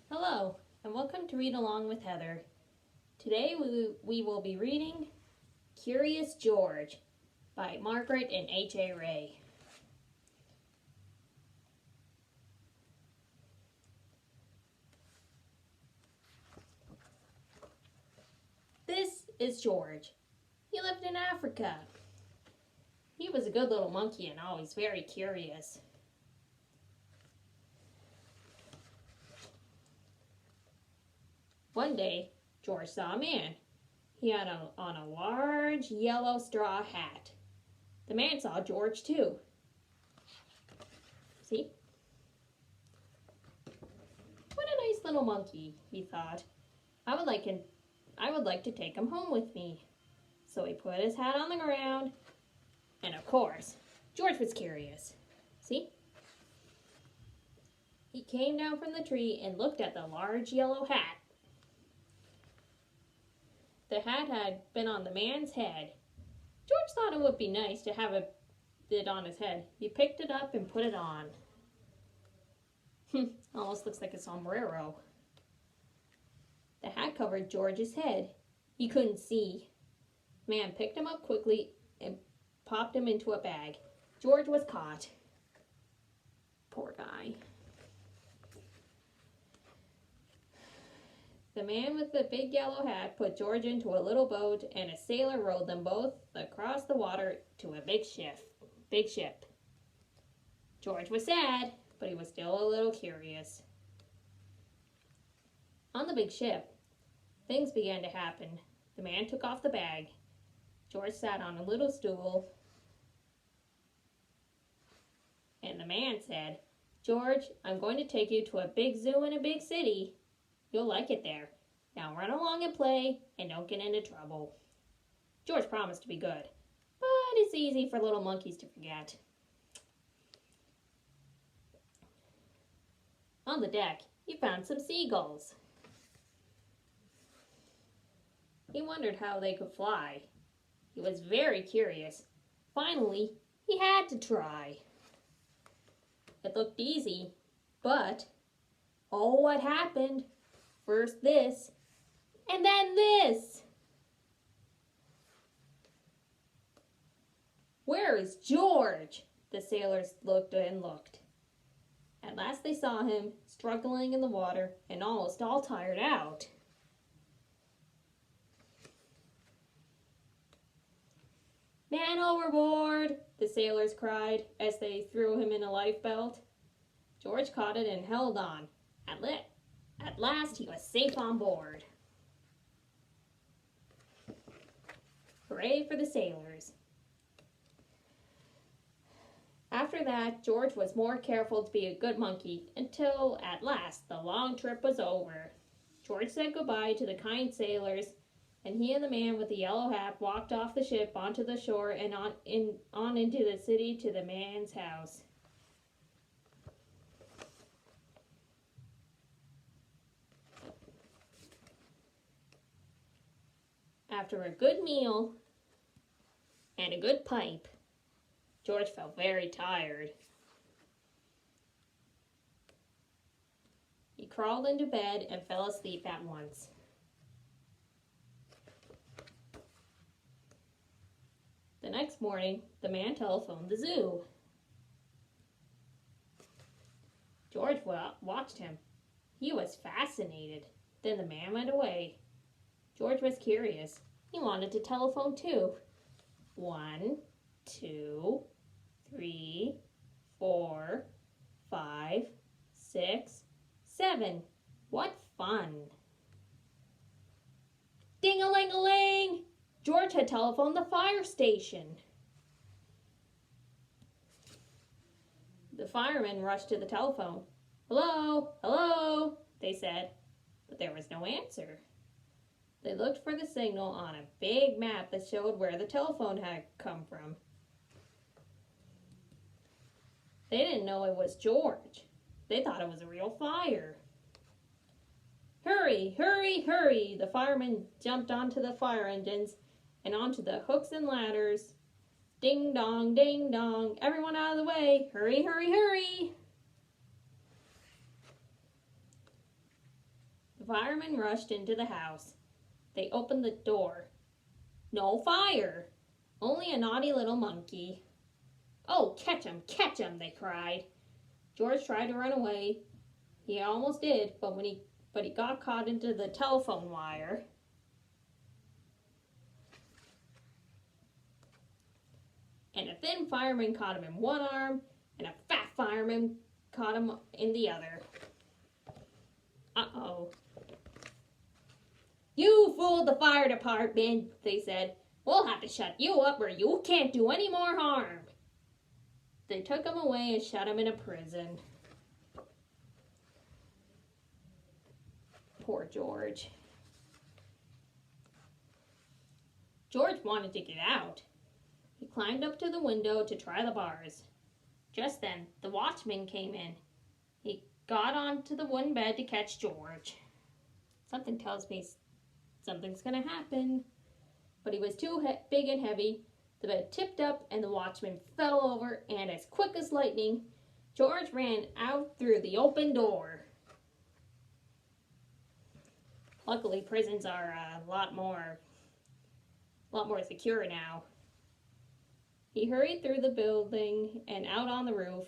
Hello, and welcome to Read Along with Heather. Today we will be reading Curious George by Margaret and H.A. Rey. This is George. He lived in Africa. He was a good little monkey and always very curious. One day, George saw a man. He had on a large yellow straw hat. The man saw George too. See? What a nice little monkey, he thought. I would like to take him home with me. So he put his hat on the ground, and of course, George was curious. See? He came down from the tree and looked at the large yellow hat. The hat had been on the man's head. George thought it would be nice to have it on his head. He picked it up and put it on. Almost looks like a sombrero. The hat covered George's head. He couldn't see. The man picked him up quickly and popped him into a bag. George was caught. Poor guy. The man with the big yellow hat put George into a little boat, and a sailor rowed them both across the water to a big ship. George was sad, but he was still a little curious. On the big ship, things began to happen. The man took off the bag. George sat on a little stool, and the man said, "George, I'm going to take you to a big zoo in a big city. You'll like it there. Now run along and play, and don't get into trouble." George promised to be good, but it's easy for little monkeys to forget. On the deck, he found some seagulls. He wondered how they could fly. He was very curious. Finally, he had to try. It looked easy, but oh, what happened? First this, and then this. Where is George? The sailors looked and looked. At last they saw him, struggling in the water and almost all tired out. "Man overboard!" the sailors cried as they threw him in a lifebelt. George caught it and held on. At last, he was safe on board. Hooray for the sailors. After that, George was more careful to be a good monkey until, at last, the long trip was over. George said goodbye to the kind sailors, and he and the man with the yellow hat walked off the ship onto the shore and on into the city to the man's house. After a good meal and a good pipe, George felt very tired. He crawled into bed and fell asleep at once. The next morning, the man telephoned the zoo. George watched him. He was fascinated. Then the man went away. George was curious. He wanted to telephone too. 1, 2, 3, 4, 5, 6, 7. What fun! Ding-a-ling-a-ling! George had telephoned the fire station. The firemen rushed to the telephone. "Hello, hello," they said, but there was no answer. They looked for the signal on a big map that showed where the telephone had come from. They didn't know it was George. They thought it was a real fire. "Hurry, hurry, hurry!" The firemen jumped onto the fire engines and onto the hooks and ladders. "Ding dong, ding dong, everyone out of the way! Hurry, hurry, hurry!" firemen rushed into the house. They opened the door. No fire! Only a naughty little monkey. Oh, catch him, they cried. George tried to run away. He almost did, but he got caught into the telephone wire. And a thin fireman caught him in one arm, and a fat fireman caught him in the other. Uh-oh. You fooled the fire department, they said. We'll have to shut you up or you can't do any more harm. They took him away and shut him in a prison. Poor George. George wanted to get out. He climbed up to the window to try the bars. Just then, the watchman came in. He got onto the wooden bed to catch George. Something tells me something's going to happen. But he was too big and heavy. The bed tipped up and the watchman fell over, and as quick as lightning, George ran out through the open door. Luckily, prisons are a lot more secure now. He hurried through the building and out on the roof.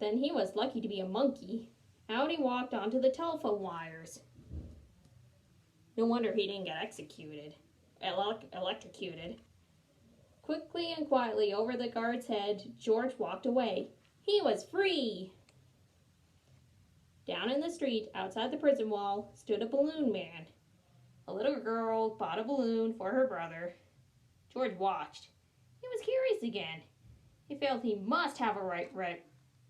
Then he was lucky to be a monkey. Out he walked onto the telephone wires. No wonder he didn't get electrocuted. Quickly and quietly over the guard's head, George walked away. He was free! Down in the street, outside the prison wall, stood a balloon man. A little girl bought a balloon for her brother. George watched. He was curious again. He felt he must have a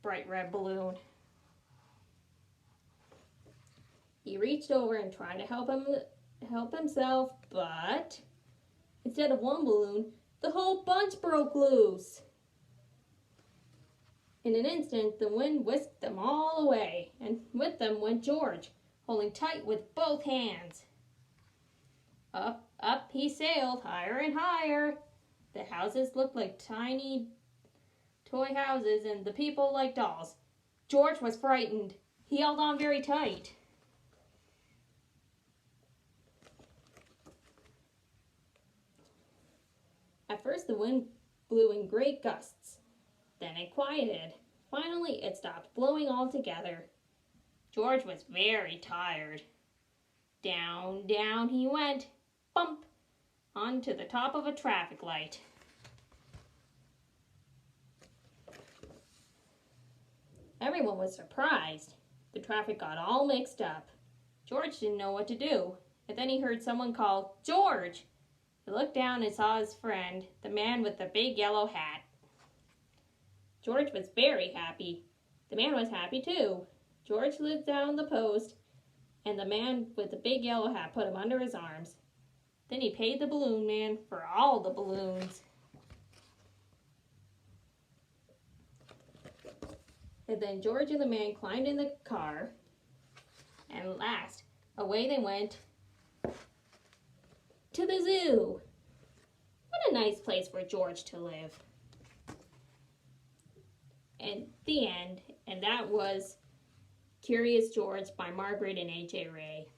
bright red balloon. He reached over and tried to help himself, but instead of one balloon, the whole bunch broke loose. In an instant, the wind whisked them all away, and with them went George, holding tight with both hands. Up, up he sailed, higher and higher. The houses looked like tiny toy houses, and the people like dolls. George was frightened. He held on very tight. At first, the wind blew in great gusts. Then it quieted. Finally, it stopped blowing altogether. George was very tired. Down, down he went, bump, onto the top of a traffic light. Everyone was surprised. The traffic got all mixed up. George didn't know what to do, and then he heard someone call, "George!" He looked down and saw his friend, the man with the big yellow hat. George was very happy. The man was happy too. George slid down the post, and the man with the big yellow hat put him under his arms. Then he paid the balloon man for all the balloons. And then George and the man climbed in the car, and at last, away they went to the zoo. What a nice place for George to live. And the end. And that was Curious George by Margaret and A.J. Ray.